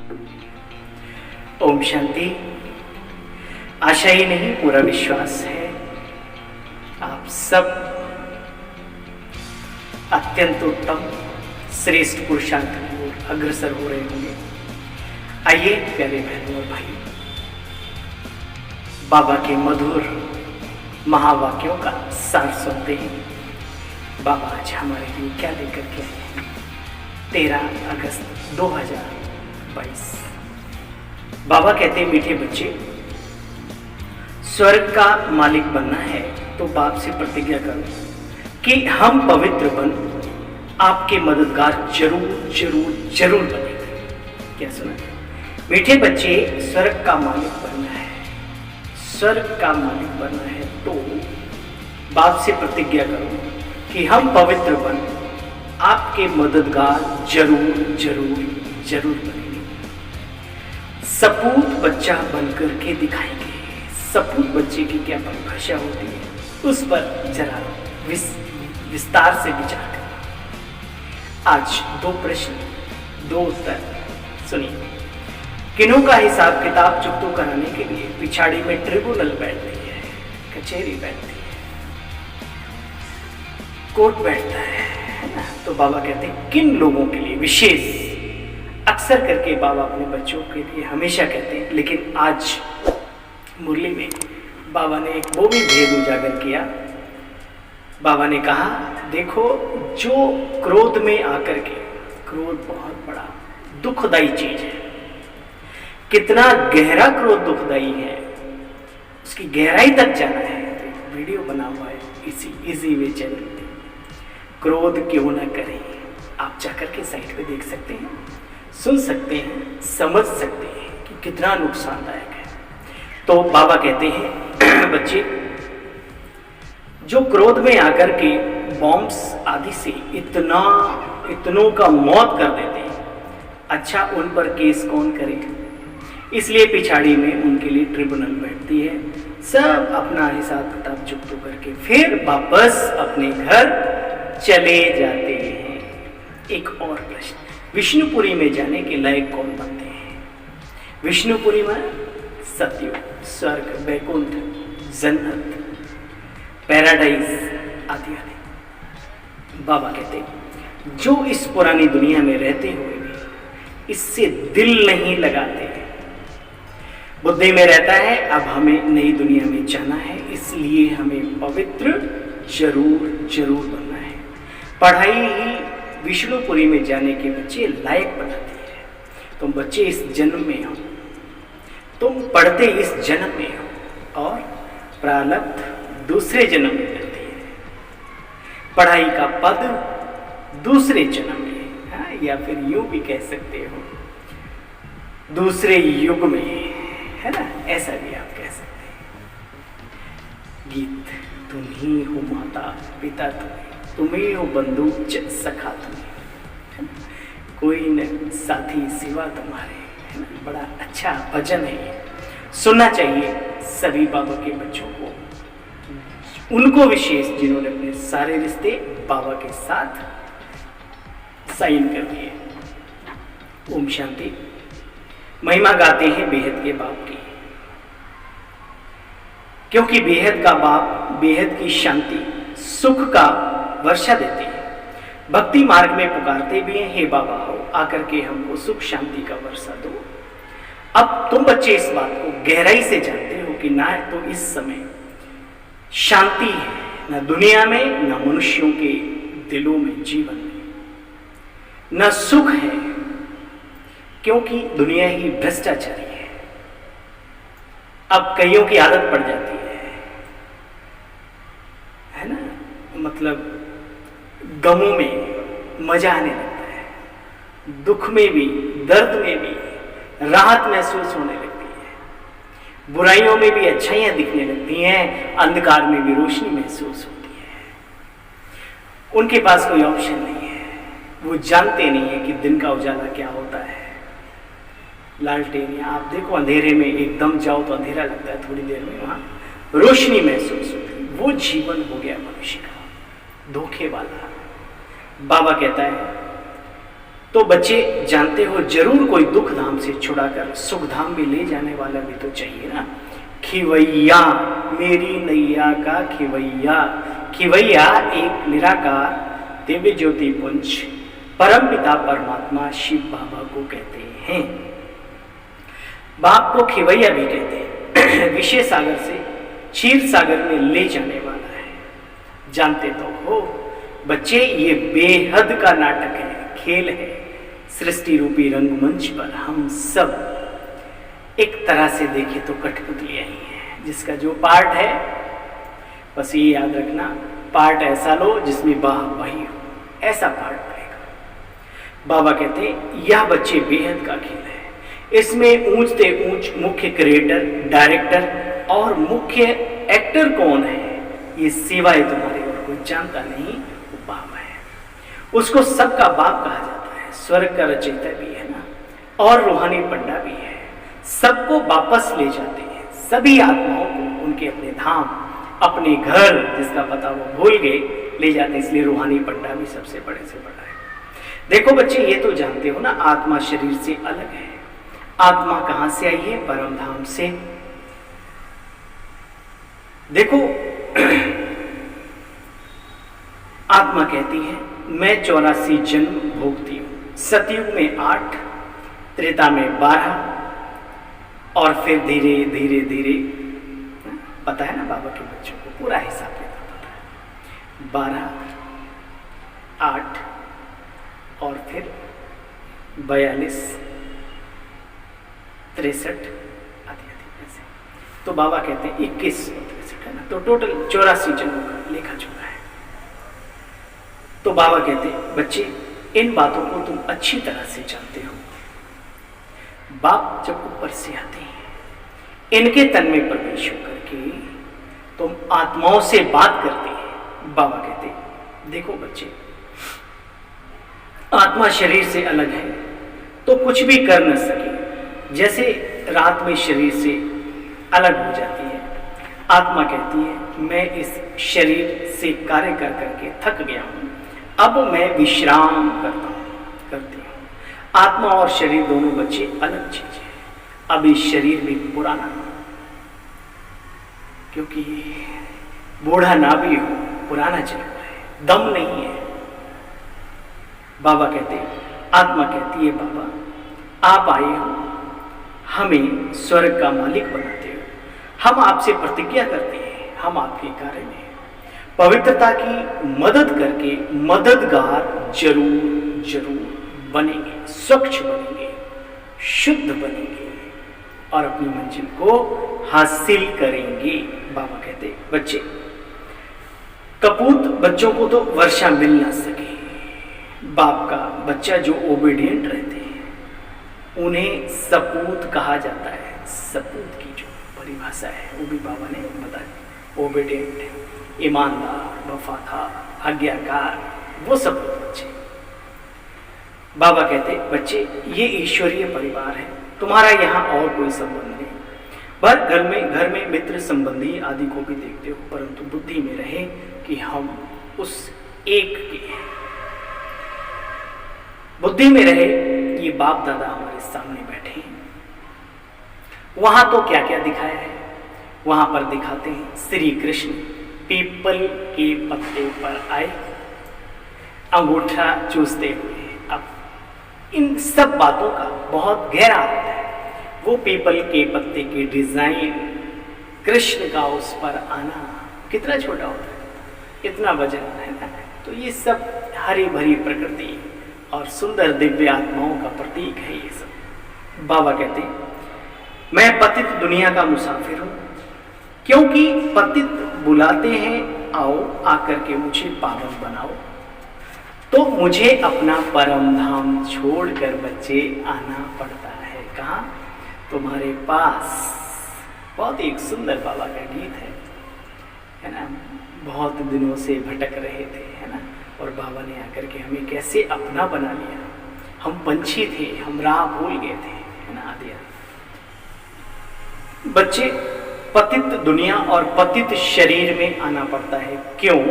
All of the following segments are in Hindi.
ओम शांति। आशा ही नहीं, पूरा विश्वास है आप सब अत्यंत उत्तम श्रेष्ठ पुरुषार्थ की ओर अग्रसर हो रहे होंगे। आइए प्यारे बहनों और भाई, बाबा के मधुर महावाक्यों का सार सुनते हैं। बाबा आज हमारे लिए क्या लेकर के आए हैं। 13 अगस्त 2022। बाबा कहते हैं, मीठे बच्चे, स्वर्ग का मालिक बनना है तो बाप से प्रतिज्ञा करो कि हम पवित्र बन आपके मददगार जरूर जरूर जरूर बनेंगे। क्या सुना? मीठे बच्चे, स्वर्ग का मालिक बनना है, स्वर्ग का मालिक बनना है तो बाप से प्रतिज्ञा करो कि हम पवित्र बन आपके मददगार जरूर जरूर जरूर बनेंगे। सपूत बच्चा बनकर के दिखाएंगे। सपूत बच्चे की क्या परिभाषा होती है, उस पर जरा विस्तार से विचार करें। आज 2 प्रश्न 2 उत्तर सुनिए। किन्हों का हिसाब किताब चुकतो कराने के लिए पिछाड़ी में ट्रिब्यूनल बैठती है, कचहरी बैठती है, कोर्ट बैठता है ना। तो बाबा कहते हैं किन लोगों के लिए विशेष, अक्सर करके बाबा अपने बच्चों के लिए हमेशा कहते हैं, लेकिन आज मुरली में बाबा ने एक वो भी भेद उजागर किया। बाबा ने कहा, देखो जो क्रोध में आकर के, क्रोध बहुत बड़ा दुखदाई चीज है। कितना गहरा क्रोध दुखदाई है, उसकी गहराई तक जाना है तो एक वीडियो बना हुआ है इसी इजी वे चैनल पे। क्रोध क्यों ना करें, आप जाकर के साइट पे देख सकते हैं, सुन सकते हैं, समझ सकते हैं कि कितना नुकसानदायक है। तो बाबा कहते हैं बच्चे, जो क्रोध में आकर के बॉम्ब्स आदि से इतनों का मौत कर देते हैं, अच्छा उन पर केस कौन करे। इसलिए पिछाड़ी में उनके लिए ट्रिब्यूनल बैठती है। सब अपना हिसाब किताब चुकतो करके फिर वापस अपने घर चले जाते हैं। एक और प्रश्न, विष्णुपुरी में जाने के लायक कौन बनते हैं। विष्णुपुरी में सत्युग, स्वर्ग, वैकुंठ, जन्नत, पैराडाइज आदि आदि। बाबा कहते हैं जो इस पुरानी दुनिया में रहते हुए भी इससे दिल नहीं लगाते, बुद्धि में रहता है अब हमें नई दुनिया में जाना है, इसलिए हमें पवित्र जरूर जरूर बनना है। पढ़ाई ही विष्णुपुरी में जाने के बच्चे लायक बनाती है। तुम बच्चे इस जन्म में हो, तुम पढ़ते इस जन्म में हो और प्रारब्ध दूसरे जन्म में मिलती है। पढ़ाई का पद दूसरे जन्म में, हाँ, या फिर यूं भी कह सकते हो दूसरे युग में, है ना, ऐसा भी आप कह सकते हैं। गीत, तुम ही हो माता पिता तुम्हें हो बंधु सखा तुम्हें, है ना, कोई न साथी सिवा तुम्हारे, है ना। बड़ा अच्छा भजन है ये, सुनना चाहिए सभी बाबा के बच्चों को, उनको विशेष जिन्होंने अपने सारे रिश्ते बाबा के साथ साइन कर दिए। ओम शांति। महिमा गाते हैं बेहद के बाप की, क्योंकि बेहद का बाप बेहद की शांति सुख का वर्षा देते हैं। भक्ति मार्ग में पुकारते भी हैं, हे बाबा हो आकर के हमको सुख शांति का वर्षा दो। अब तुम बच्चे इस बात को गहराई से जानते हो कि ना तो इस समय शांति है, ना दुनिया में, ना मनुष्यों के दिलों में, जीवन में, ना सुख है, क्योंकि दुनिया ही भ्रष्टाचारी है। अब कईयों की आदत पड़ जाती है ना, मतलब गमों में मजा आने लगता है, दुख में भी, दर्द में भी राहत महसूस होने लगती है, बुराइयों में भी अच्छाइयां दिखने लगती हैं, अंधकार में भी रोशनी महसूस होती है। उनके पास कोई ऑप्शन नहीं है, वो जानते नहीं है कि दिन का उजाला क्या होता है। लालटेन, आप देखो अंधेरे में एकदम जाओ तो अंधेरा लगता है, थोड़ी देर में वहां रोशनी महसूस होती है। वो जीवन हो गया मनुष्य का धोखे वाला। बाबा कहता है तो बच्चे जानते हो जरूर कोई दुख धाम से छुड़ाकर सुख धाम में ले जाने वाला भी तो चाहिए ना। खिवैया मेरी नैया का खिवैया। खिवैया एक निराकार दिव्य ज्योति पुंज परम पिता परमात्मा शिव बाबा को कहते हैं। बाप को खिवैया भी कहते हैं। विशेष सागर से क्षीर सागर में ले जाने वाला है। जानते तो हो बच्चे, ये बेहद का नाटक है, खेल है। सृष्टि रूपी रंगमंच पर हम सब एक तरह से देखें तो कठपुतलियां ही हैं, जिसका जो पार्ट है बस ये याद रखना, पार्ट ऐसा लो जिसमें वाह वही हो, ऐसा पार्ट पड़ेगा। बाबा कहते हैं यह बच्चे बेहद का खेल है। इसमें ऊंच से ऊंच मुख्य क्रिएटर, डायरेक्टर और मुख्य एक्टर कौन है ये सिवाय तुम्हारे और कोई जानता नहीं, वो बाबा है। उसको सबका बाप कहा जाता है, स्वर्ग का रचयिता भी है ना, और रूहानी पंडा भी है। सबको वापस ले जाते हैं, सभी आत्माओं को उनके अपने धाम, अपने घर जिसका पता वो भूल गए, ले जाते हैं। इसलिए रूहानी पंडा भी सबसे बड़े से बड़ा है। देखो बच्चे, ये तो जानते हो ना, आत्मा शरीर से अलग है। आत्मा कहां से आई है? परम धाम से। देखो आत्मा कहती है मैं 84 जन्म भोगती हूं। सतयुग में 8, त्रेता में 12 और फिर धीरे धीरे धीरे, पता है ना बाबा के बच्चों को पूरा हिसाब किताब पता है। 12, 8 और फिर 42, 63 आदि ऐसे। तो बाबा कहते हैं 21 और 63 है ना, तो टोटल 84 जन्मों का लेखा जोखा है। तो बाबा कहते हैं बच्चे, इन बातों को तुम अच्छी तरह से जानते हो। बाप जब ऊपर से आते हैं, इनके तन में प्रवेश होकर के तुम आत्माओं से बात करते हैं। बाबा कहते हैं देखो बच्चे, आत्मा शरीर से अलग है तो कुछ भी कर न सके। जैसे रात में शरीर से अलग हो जाती है, आत्मा कहती है मैं इस शरीर से कार्य कर करके थक गया हूं, अब मैं विश्राम करती हूँ। आत्मा और शरीर दोनों बच्चे अलग चीज है। अब इस शरीर में पुराना, क्योंकि बूढ़ा ना भी हो, पुराना चल रहा है, दम नहीं है। बाबा कहते हैं, आत्मा कहती है बाबा आप आए हो, हमें स्वर्ग का मालिक बनाते हो, हम आपसे प्रतिज्ञा करते हैं, हम आपके कार्य में पवित्रता की मदद करके मददगार जरूर जरूर बनेंगे, स्वच्छ बनेंगे, शुद्ध बनेंगे और अपनी मंजिल को हासिल करेंगे। बाबा कहते बच्चे, कपूत बच्चों को तो वर्षा मिल ना सके। बाप का बच्चा जो ओबीडियंट रहते हैं उन्हें सपूत कहा जाता है। सपूत की जो परिभाषा है वो भी बाबा ने बताई। ओबीडियंट, ईमानदार, वफादार, आज्ञाकार, वो सब बच्चे। बाबा कहते बच्चे ये ईश्वरीय परिवार है, तुम्हारा यहाँ और कोई संबंध नहीं। पर घर में मित्र संबंधी आदि को भी देखते हो, परंतु बुद्धि में रहे कि हम उस एक के हैं। बुद्धि में रहे ये बाप दादा हमारे सामने बैठे हैं। वहां तो क्या क्या दिखाया है, वहां पर दिखाते हैं श्री कृष्ण पीपल के पत्ते पर आए, अंगूठा चूसते हुए। अब इन सब बातों का बहुत गहरा अर्थ है। वो पीपल के पत्ते की डिजाइन, कृष्ण का उस पर आना, कितना छोटा होता है, इतना वजन है ना। तो ये सब हरी भरी प्रकृति और सुंदर दिव्य आत्माओं का प्रतीक है ये सब। बाबा कहते मैं पतित दुनिया का मुसाफिर हूं, क्योंकि पतित बुलाते हैं आओ आकर के मुझे पावन बनाओ, तो मुझे अपना परम धाम छोड़कर बच्चे आना पड़ता है। कहाँ? तुम्हारे पास। बहुत एक सुंदर बाबा का गीत है ना, बहुत दिनों से भटक रहे थे, है ना, और बाबा ने आकर के हमें कैसे अपना बना लिया। हम पंछी थे, हम राह भूल गए थे, है ना, आदि आदि। बच्चे पतित दुनिया और पतित शरीर में आना पड़ता है। क्यों?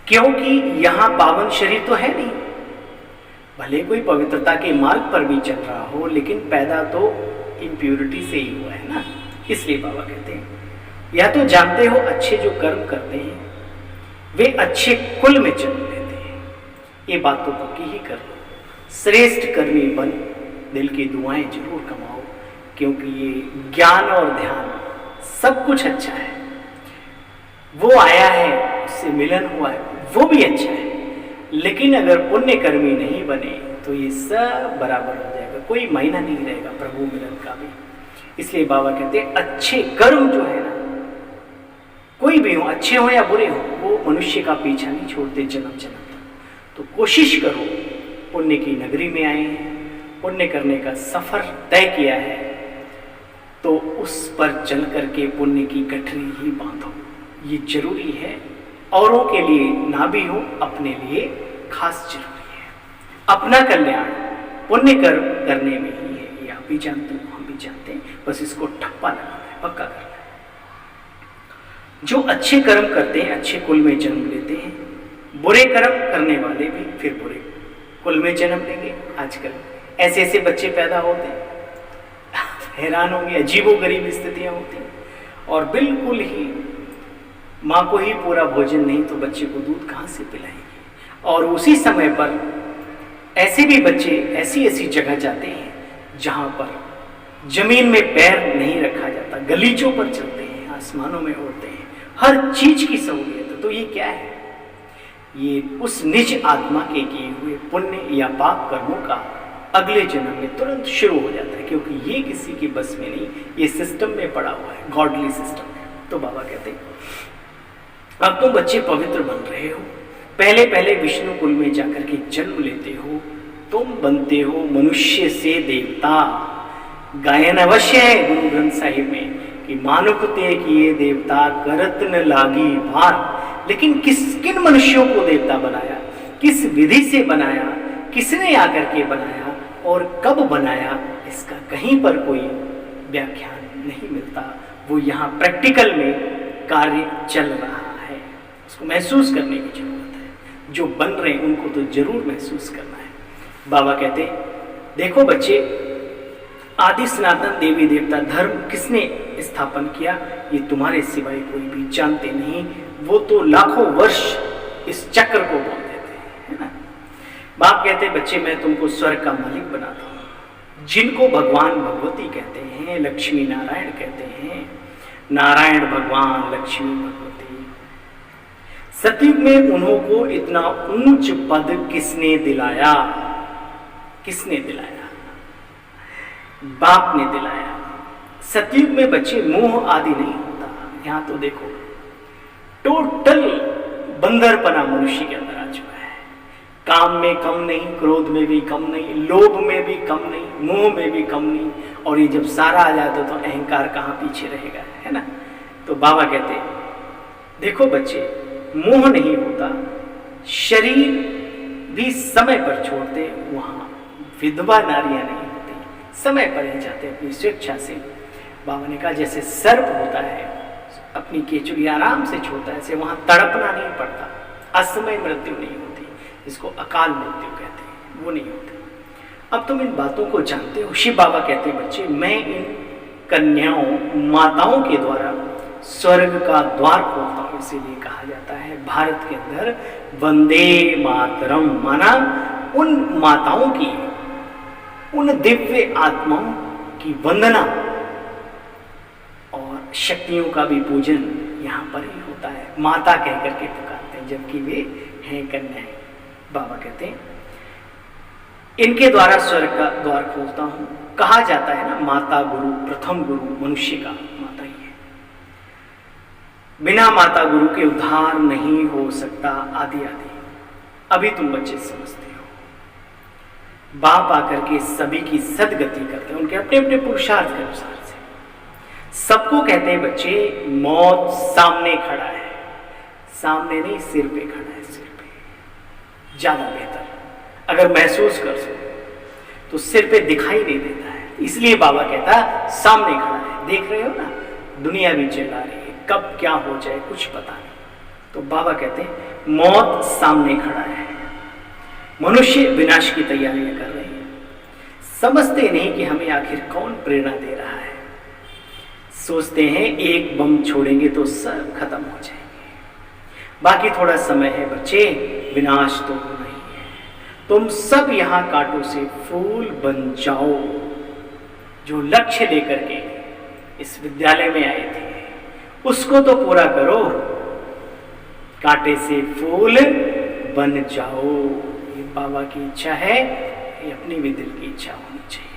क्योंकि यहां पावन शरीर तो है नहीं। भले कोई पवित्रता के मार्ग पर भी चल रहा हो, लेकिन पैदा तो इम्प्योरिटी से ही हुआ है ना। इसलिए बाबा कहते हैं या तो जानते हो अच्छे जो कर्म करते हैं वे अच्छे कुल में जन्म लेते हैं, ये बात तो पक्की ही कर लो। श्रेष्ठ कर्मी बन, दिल की दुआएं जरूर कमाओ, क्योंकि ये ज्ञान और ध्यान सब कुछ अच्छा है। वो आया है, उससे मिलन हुआ है, वो भी अच्छा है, लेकिन अगर पुण्य कर्मी नहीं बने तो ये सब बराबर हो जाएगा, कोई मायना नहीं रहेगा प्रभु मिलन का भी। इसलिए बाबा कहते हैं अच्छे कर्म जो है ना, कोई भी हो, अच्छे हो या बुरे हो, वो मनुष्य का पीछा नहीं छोड़ते जन्म जन्म तक। तो कोशिश करो, पुण्य की नगरी में आए हैं, पुण्य करने का सफर तय किया है, तो उस पर चल करके पुण्य की गठरी ही बांधो, ये जरूरी है। औरों के लिए ना भी हो, अपने लिए खास जरूरी है। अपना कल्याण पुण्य कर्म करने में ही है, ये आप भी जानते हो, हम भी जानते हैं, बस इसको ठप्पा लगाना है, पक्का करना है। जो अच्छे कर्म करते हैं अच्छे कुल में जन्म लेते हैं, बुरे कर्म करने वाले भी फिर बुरे कुल में जन्म लेंगे। आजकल ऐसे ऐसे बच्चे पैदा होते हैं, हैरान होंगे, अजीबोगरीब स्थितियां होती हैं, और बिल्कुल ही माँ को ही पूरा भोजन नहीं तो बच्चे को दूध कहाँ से पिलाएंगे। और उसी समय पर ऐसे भी बच्चे ऐसी ऐसी जगह जाते हैं जहाँ पर जमीन में पैर नहीं रखा जाता, गलीचों पर चलते हैं, आसमानों में उड़ते हैं, हर चीज की सहूलियत है। तो ये क्या है? ये उस निज आत्मा के किए हुए पुण्य या पाप कर्मों का अगले जन्म में तुरंत शुरू हो जाता है, क्योंकि ये किसी के बस में नहीं, ये सिस्टम में पड़ा हुआ है, गॉडली सिस्टम में। तो बाबा कहते हैं अब तुम बच्चे पवित्र बन रहे हो, पहले पहले विष्णु कुल में जाकर के जन्म लेते हो, तुम बनते हो मनुष्य से देवता। गायन अवश्य है गुरु ग्रंथ साहिब में कि मानुख ते किए देवता करत न लागी भार। लेकिन किन मनुष्यों को देवता बनाया, किस विधि से बनाया, किसने आकर के बनाया और कब बनाया, इसका कहीं पर कोई व्याख्यान नहीं मिलता। वो यहाँ प्रैक्टिकल में कार्य चल रहा है, उसको महसूस करने की जरूरत है। जो बन रहे हैं उनको तो जरूर महसूस करना है। बाबा कहते देखो बच्चे, आदि सनातन देवी देवता धर्म किसने स्थापन किया, ये तुम्हारे सिवाय कोई भी जानते नहीं। वो तो लाखों वर्ष इस चक्र को बोल देते हैं, है ना। बाप कहते बच्चे मैं तुमको स्वर्ग का मालिक बनाता हूँ। जिनको भगवान भगवती कहते हैं, लक्ष्मी नारायण कहते हैं, नारायण भगवान लक्ष्मी भगवती, सतयुग में उन्हों को इतना ऊंच पद किसने दिलाया? किसने दिलाया? बाप ने दिलाया। सतयुग में बच्चे मोह आदि नहीं होता। यहां तो देखो टोटल बंदरपना मनुष्य के अंदर आ चुका है। काम में कम नहीं, क्रोध में भी कम नहीं, लोभ में भी कम नहीं, मोह में भी कम नहीं। और ये जब सारा आ जाता तो अहंकार कहाँ पीछे रहेगा, है ना। तो बाबा कहते देखो बच्चे, मोह नहीं होता, शरीर भी समय पर छोड़ते, वहां विधवा नारियां नहीं होती, समय पर ही जाते अपनी स्वेच्छा से। बाबा ने कहा जैसे सर्प होता है अपनी केचुली आराम से छोड़ता है, ऐसे वहां तड़पना नहीं पड़ता, असमय मृत्यु नहीं होती, इसको अकाल मृत्यु कहते हैं, वो नहीं होती। अब तुम इन बातों को जानते हो। शिव बाबा कहते हैं बच्चे, मैं इन कन्याओं माताओं के द्वारा स्वर्ग का द्वार खोलता हूं। इसीलिए कहा जाता है भारत के अंदर वंदे मातरम, माना उन माताओं की, उन दिव्य आत्माओं की वंदना और शक्तियों का भी पूजन यहाँ पर ही होता है। माता कह करके पुकारते हैं, जबकि वे हैं कन्याएं। बाबा कहते हैं इनके द्वारा स्वर्ग का द्वार खोलता हूं। कहा जाता है ना, माता गुरु, प्रथम गुरु मनुष्य का माता ही है। बिना माता गुरु के उद्धार नहीं हो सकता, आदि आदि। अभी तुम बच्चे समझते हो। बाप आकर के सभी की सदगति करते हैं, उनके अपने अपने पुरुषार्थ के अनुसार से। सबको कहते हैं बच्चे, मौत सामने खड़ा है, सामने नहीं सिर पे खड़ा है, सिर पे ज्यादा बेहतर। अगर महसूस कर सको तो सिर पे दिखाई नहीं देता है, इसलिए बाबा कहता सामने खड़ा है। देख रहे हो ना, दुनिया भी चिल्ला रही है, कब क्या हो जाए कुछ पता नहीं। तो बाबा कहते हैं मौत सामने खड़ा है, मनुष्य विनाश की तैयारियां कर रहे हैं, समझते नहीं कि हमें आखिर कौन प्रेरणा दे रहा है। सोचते हैं एक बम छोड़ेंगे तो सब खत्म हो जाएंगे, बाकी थोड़ा समय है बच्चे, विनाश तो होना ही है। तुम सब यहाँ कांटों से फूल बन जाओ। जो लक्ष्य लेकर के इस विद्यालय में आए थे उसको तो पूरा करो, कांटे से फूल बन जाओ। ये बाबा की इच्छा है, ये अपनी भी दिल की इच्छा होनी चाहिए।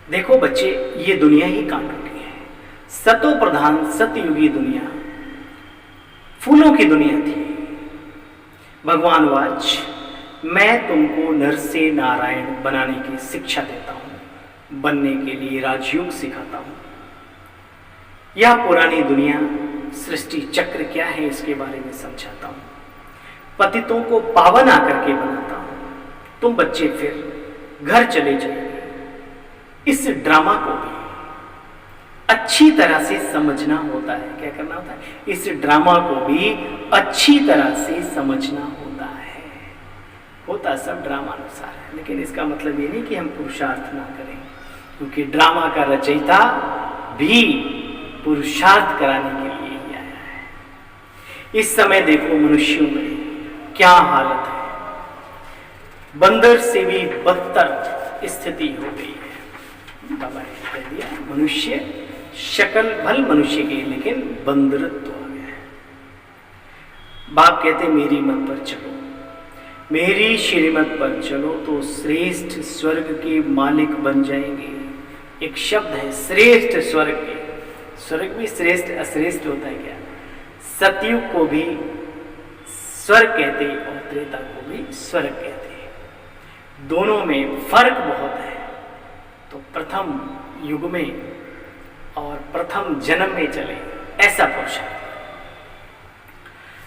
देखो बच्चे, ये दुनिया ही कांटों की है। सतो प्रधान सतयुगी दुनिया फूलों की दुनिया थी। भगवान वाच, मैं तुमको नर से नारायण बनाने की शिक्षा देता हूं, बनने के लिए राजयोग सिखाता हूं। यह पुरानी दुनिया सृष्टि चक्र क्या है इसके बारे में समझाता हूं, पतितों को पावन आकर के बनाता हूं। तुम बच्चे फिर घर चले जाइए। इस ड्रामा को भी अच्छी तरह से समझना होता है। क्या करना होता है? इस ड्रामा को भी अच्छी तरह से समझना होता है। होता सब ड्रामा अनुसार है, लेकिन इसका मतलब ये नहीं कि हम पुरुषार्थ ना करें, क्योंकि ड्रामा का रचयिता भी पुरुषार्थ कराने के लिए ही आया है। इस समय देखो मनुष्यों में क्या हालत है, बंदर से भी बदतर स्थिति हो गई है। बाबा ने कह दिया मनुष्य शक्ल भल मनुष्य की, लेकिन बंदरत्व आ गया है। बाप कहते मेरी मत पर चलो, मेरी श्रीमत पर चलो तो श्रेष्ठ स्वर्ग के मालिक बन जाएंगे। एक शब्द है श्रेष्ठ स्वर्ग के। स्वर्ग भी श्रेष्ठ अश्रेष्ठ होता है क्या? सतयुग को भी स्वर्ग कहते और त्रेता को भी स्वर्ग कहते हैं। दोनों में फर्क बहुत है। तो प्रथम युग में और प्रथम जन्म में चले ऐसा पुरुष है।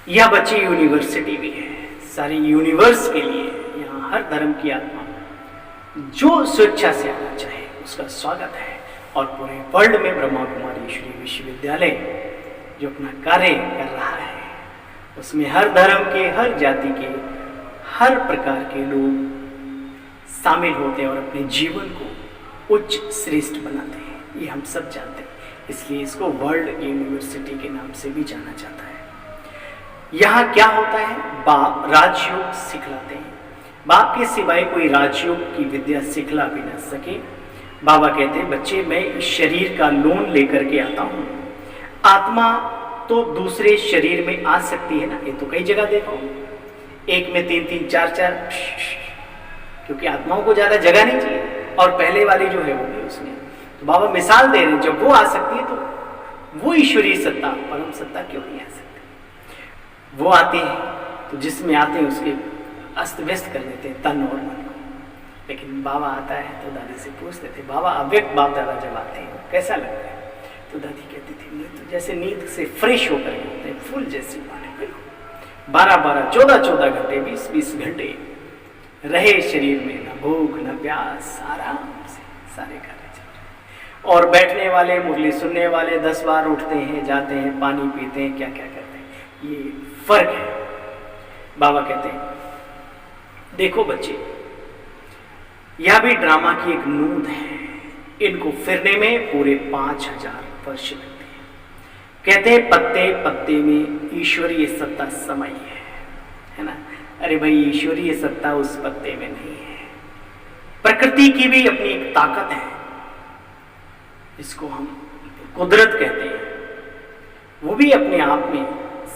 यह बच्ची यूनिवर्सिटी भी है, सारी यूनिवर्स के लिए। यहाँ हर धर्म की आत्मा जो स्वेच्छा से आना चाहे उसका स्वागत है। और पूरे वर्ल्ड में ब्रह्मा कुमारी ईश्वरीय विश्वविद्यालय जो अपना कार्य कर रहा है, उसमें हर धर्म के, हर जाति के, हर प्रकार के लोग शामिल होते हैं और अपने जीवन को उच्च श्रेष्ठ बनाते हैं। ये हम सब जानते हैं, इसलिए इसको वर्ल्ड यूनिवर्सिटी के नाम से भी जाना जाता है। यहाँ क्या होता है? बाप राजयोग सिखलाते हैं। बाप के सिवाय कोई राजयोग की विद्या सिखला भी ना सके। बाबा कहते हैं बच्चे मैं इस शरीर का लोन लेकर के आता हूँ। आत्मा तो दूसरे शरीर में आ सकती है ना, ये तो कई जगह देखो, एक में 3-3, 4-4, क्योंकि आत्माओं को ज्यादा जगह नहीं चाहिए। और पहले वाली जो है वो भी उसमें, तो बाबा मिसाल दे रहे हैं जब वो आ सकती है तो वो ईश्वरीय सत्ता, परम सत्ता क्यों नहीं आ सकती? वो आते हैं तो जिसमें आते हैं उसके अस्त व्यस्त कर देते हैं तन और मन को। लेकिन बाबा आता है तो दादी से पूछते थे, बाबा अव्यक्त बाप दादा जब आते हैं कैसा लगता है? तो दादी कहती थी मुझे तो जैसे नींद से फ्रेश होकर होते हैं, फूल जैसी बातें। बिल्कुल 12-12, 14-14 घंटे, 20-20 घंटे रहे शरीर में, न भूख न प्यास, आराम से सारे कार्य चल रहे। और बैठने वाले, मुरली सुनने वाले 10 बार उठते हैं, जाते हैं, पानी पीते हैं, क्या क्या करते हैं। ये फर्क है। बाबा कहते हैं देखो बच्चे, यह भी ड्रामा की एक नूंद है। इनको फिरने में पूरे 5000 वर्ष लगते हैं। कहते हैं पत्ते पत्ते में ईश्वरीय सत्ता समाई है ना? अरे भाई, ईश्वरीय सत्ता उस पत्ते में नहीं है। प्रकृति की भी अपनी एक ताकत है, इसको हम कुदरत कहते हैं, वो भी अपने आप में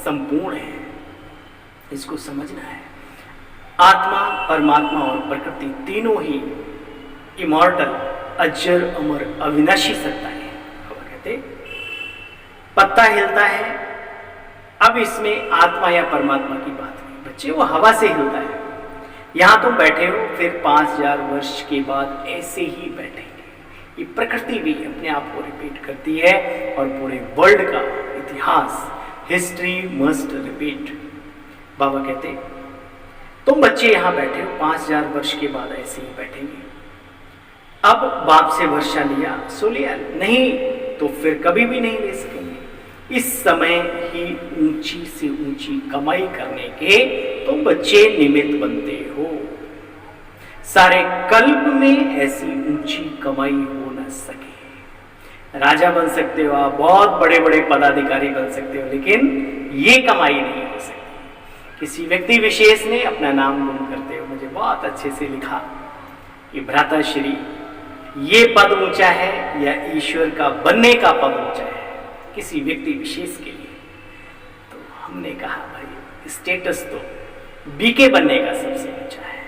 संपूर्ण है। इसको समझना है। आत्मा, परमात्मा और प्रकृति तीनों ही इमॉर्टल, अजर अमर अविनाशी सत्ता है। कहते पत्ता हिलता है, अब इसमें आत्मा या परमात्मा की बात नहीं बच्चे, वो हवा से हिलता है। यहां तुम बैठे हो, फिर 5000 वर्ष के बाद ऐसे ही बैठेंगे। ये प्रकृति भी अपने आप को रिपीट करती है और पूरे वर्ल्ड का इतिहास, हिस्ट्री मस्ट रिपीट। बाबा कहते तुम बच्चे यहां बैठे हो, 5000 वर्ष के बाद ऐसे ही बैठेंगे। अब बाप से वर्षा लिया सो लिया, नहीं तो फिर कभी भी नहीं ले सकेंगे। इस समय ही ऊंची से ऊंची कमाई करने के तुम बच्चे निमित्त बनते हो। सारे कल्प में ऐसी ऊंची कमाई हो न सके। राजा बन सकते हो आप, बहुत बड़े बड़े पदाधिकारी बन सकते हो, लेकिन ये कमाई नहीं हो सकती। किसी व्यक्ति विशेष ने अपना नाम गुम करते हो मुझे बहुत अच्छे से लिखा कि भ्राताश्री, ये पद ऊंचा है या ईश्वर का बनने का पद ऊंचा है किसी व्यक्ति विशेष के लिए? तो हमने कहा भाई स्टेटस तो बीके बनने का सबसे ऊंचा है,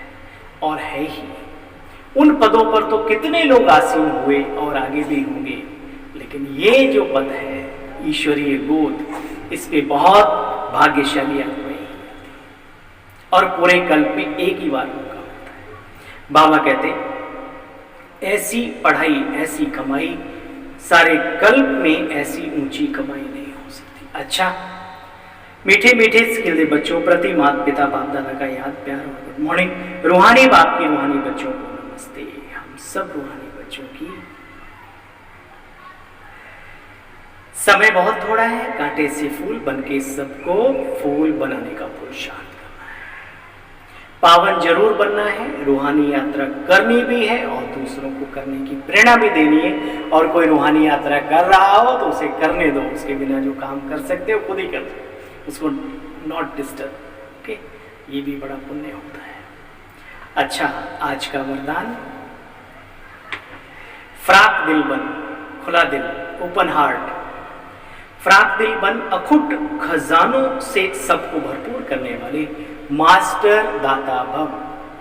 और है ही। उन पदों पर तो कितने लोग आसीन हुए और आगे भी होंगे, लेकिन ये जो पद है ईश्वरीय गोद, इस पे बहुत भाग्यशाली आदमी और पूरे कल्प में एक ही बार मौका होता है। बाबा कहते ऐसी पढ़ाई, ऐसी कमाई, सारे कल्प में ऐसी ऊंची कमाई नहीं हो सकती। अच्छा, मीठे मीठे खिलते बच्चों प्रति माता पिता बाप दादा का याद प्यार और गुड मॉर्निंग। रूहानी बाप की रूहानी बच्चों को नमस्ते। हम सब रूहानी बच्चों की। समय बहुत थोड़ा है, कांटे से फूल बनके सबको फूल बनाने का पुरुषार्थ करना है। पावन जरूर बनना है, रूहानी यात्रा करनी भी है और दूसरों को करने की प्रेरणा भी देनी है। और कोई रूहानी यात्रा कर रहा हो तो उसे करने दो, उसके बिना जो काम कर सकते हो खुद ही कर दो, उसको नॉट डिस्टर्ब। ओके, ये भी बड़ा पुण्य होता है। अच्छा, आज का वरदान, फ्राक दिल बन, खुला दिल, ओपन हार्ट। फ्राक दिल बन, अखुट खजानों से सबको भरपूर करने वाले मास्टर दाता भव।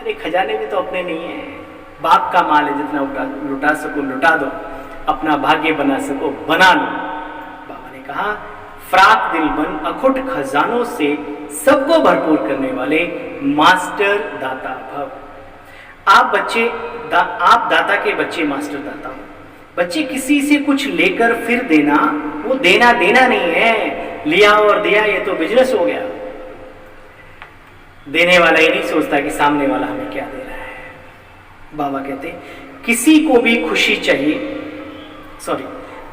अरे खजाने भी तो अपने नहीं है, बाप का माल है, जितना लुटा सको लुटा दो, अपना भाग्य बना सको बना लो। बाबा ने कहा फ्राक दिल बन, अखुट खजानों से सबको भरपूर करने वाले मास्टर दाता भव। आप बच्चे आप दाता के बच्चे मास्टर दाता हो। बच्चे किसी से कुछ लेकर फिर देना, वो देना देना नहीं है। लिया और दिया ये तो बिजनेस हो गया। देने वाला ये नहीं सोचता कि सामने वाला हमें क्या दे रहा है। बाबा कहते किसी को भी खुशी चाहिए,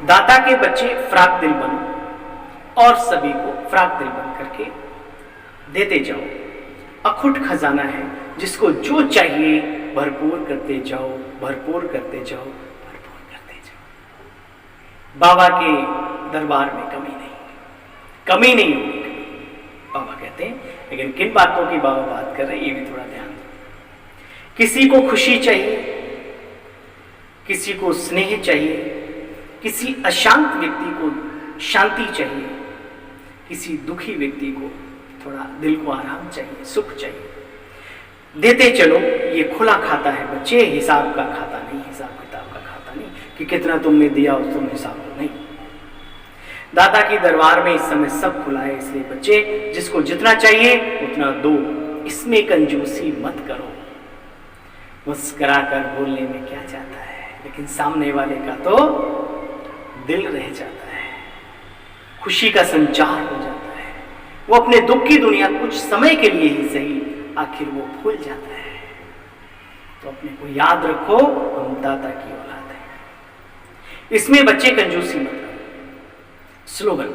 दाता के बच्चे फ्राक दिल बनो और सभी को फ्राक दिल बन करके देते जाओ। अखुट खजाना है, जिसको जो चाहिए भरपूर करते जाओ, भरपूर करते जाओ, भरपूर करते जाओ। बाबा के दरबार में कमी नहीं होगी। बाबा कहते हैं, लेकिन किन बातों की बाबा बात कर रहे हैं ये भी थोड़ा ध्यान दो। किसी को खुशी चाहिए, किसी को स्नेह चाहिए, किसी अशांत व्यक्ति को शांति चाहिए, किसी दुखी व्यक्ति को थोड़ा दिल को आराम चाहिए, सुख चाहिए। देते चलो, ये खुला खाता है बच्चे, हिसाब का खाता नहीं, हिसाब किताब का खाता नहीं कि कितना तुमने दिया और तुम हिसाब नहीं। दाता के दरबार में इस समय सब खुला है, इसलिए बच्चे जिसको जितना चाहिए उतना दो, इसमें कंजूसी मत करो। मुस्कुरा कर बोलने में क्या जाता है, लेकिन सामने वाले का तो दिल रह जाता है, खुशी का संचार हो जाता है। वो अपने दुख की दुनिया कुछ समय के लिए ही सही, आखिर वो भूल जाता है। तो अपने को याद रखो, हम दाता की औलाद है। इसमें बच्चे कंजूसी मत करो। स्लोगन,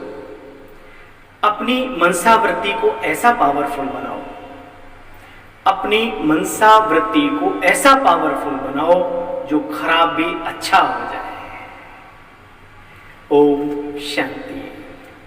अपनी मनसा वृत्ति को ऐसा पावरफुल बनाओ, अपनी मनसा वृत्ति को ऐसा पावरफुल बनाओ जो खराब भी अच्छा हो जाए। ओम शांति।